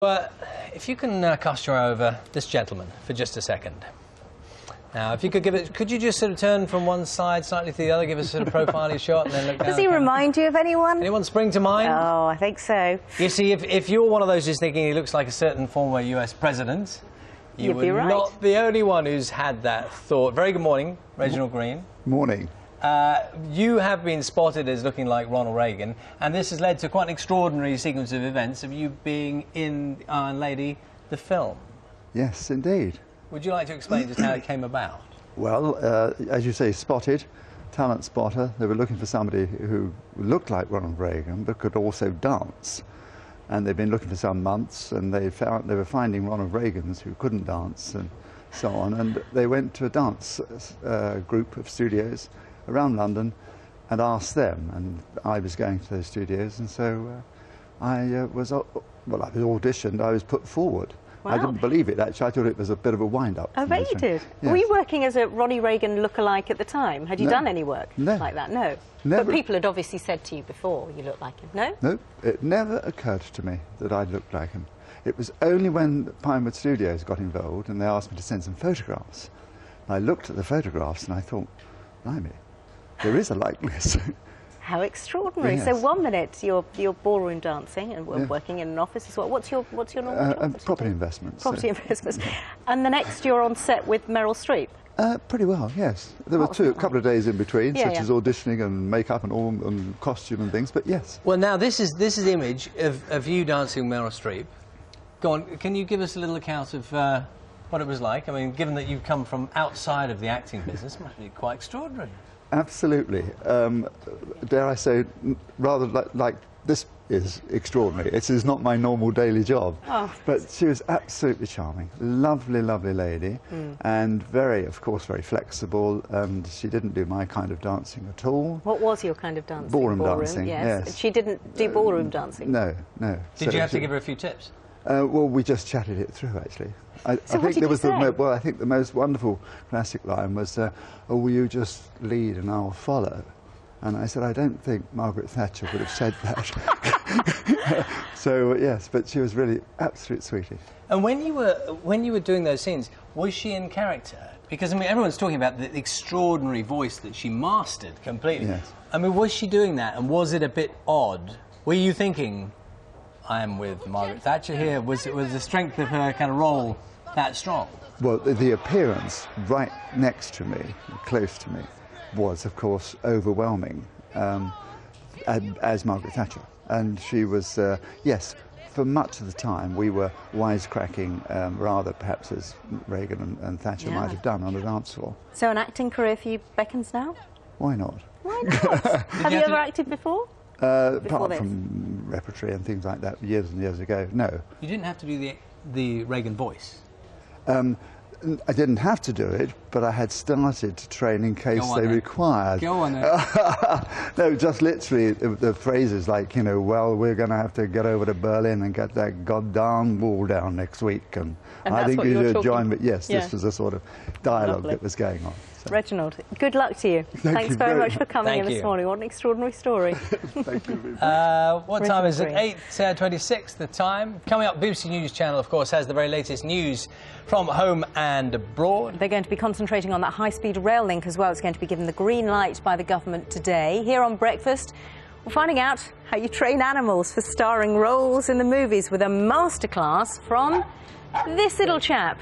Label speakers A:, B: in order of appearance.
A: If you can cast your eye over this gentleman for just a second. Now, if you could give it, could you just sort of turn from one side slightly to the other, give us a sort of profiling shot, and then look down?
B: Does he remind you of anyone?
A: Anyone spring to mind?
B: Oh, I think so.
A: You see, if you're one of those who's thinking he looks like a certain former US president, you
B: You'd be
A: were
B: right.
A: not the only one who's had that thought. Very good morning, Reginald Green.
C: Morning.
A: You have been spotted as looking like Ronald Reagan, and this has led to quite an extraordinary sequence of events of you being in Iron Lady, the film.
C: Yes, indeed.
A: Would you like to explain just how it came about?
C: Well, as you say, spotted, talent spotter. They were looking for somebody who looked like Ronald Reagan but could also dance. And they've been looking for some months, and they were finding Ronald Reagans who couldn't dance and so on. And they went to a dance group of studios around London and asked them. And I was going to those studios, and so I was auditioned. I was put forward.
B: Wow.
C: I didn't believe it, actually. I thought it was a bit of a wind-up.
B: I bet you did.
C: Yes.
B: Were you working as a Ronnie Reagan look-alike at the time? Had you done any work like that? No.
C: Never.
B: But people had obviously said to you before you looked like him, no?
C: No, it never occurred to me that I looked like him. It was only when Pinewood Studios got involved and they asked me to send some photographs. And I looked at the photographs and I thought, blimey, there is a likeness.
B: How extraordinary.
C: Yes.
B: So 1 minute you're ballroom dancing and working in an office as well. What's your normal job?
C: Property investments.
B: Property investments. And the next you're on set with Meryl Streep?
C: Pretty well, yes. There were a couple of days in between, such as auditioning and makeup and all, and costume and things, but yes.
A: Well, now this is the image of you dancing with Meryl Streep. Go on, can you give us a little account of what it was like? I mean, given that you've come from outside of the acting business, it must be quite extraordinary.
C: Absolutely. Dare I say, rather like this is extraordinary. It is not my normal daily job.
B: Oh.
C: But she was absolutely charming. Lovely, lovely lady. And very, of course, very flexible. And she didn't do my kind of dancing at all.
B: What was your kind of dancing?
C: Ballroom dancing, yes.
B: She didn't do ballroom dancing?
C: No, no.
A: Did you have to give her a few tips?
C: Well, we just chatted it through, actually. I
B: what did you say?
C: I think the most wonderful classic line was, "Oh, will you just lead and I'll follow?" And I said, I don't think Margaret Thatcher would have said that. So yes, but she was really absolute sweetie.
A: And when you were doing those scenes, was she in character? Because I mean, everyone's talking about the extraordinary voice that she mastered completely.
C: Yes.
A: I mean, was she doing that, and was it a bit odd? Were you thinking, I am with Margaret Thatcher here? Was the strength of her kind of role that strong? Well,
C: the appearance right next to me, close to me, was, of course, overwhelming, as Margaret Thatcher. And she was, yes, for much of the time we were wisecracking, rather perhaps as Reagan and Thatcher might have done on a dance floor.
B: So an acting career for you beckons now?
C: Why not?
B: Why not? Have you ever acted before?
C: Apart from repertory and things like that, years and years ago, no.
A: You didn't have to do the Reagan voice?
C: I didn't have to do it, but I had started to train in case they required.
A: Go on then.
C: No, just literally the phrases like, you know, well, we're going to have to get over to Berlin and get that goddamn wall down next week. And I think you should join me. Yes, this was a sort of dialogue that was going on. So.
B: Reginald, good luck to you. Thanks very much for coming in this morning. What an extraordinary story.
C: Thank you very much.
A: What time is it? 8:26 the time. Coming up, BBC News Channel, of course, has the very latest news from home and abroad.
B: They're going to be concentrating on that high-speed rail link as well. It's going to be given the green light by the government today. Here on Breakfast, we're finding out how you train animals for starring roles in the movies with a masterclass from this little chap.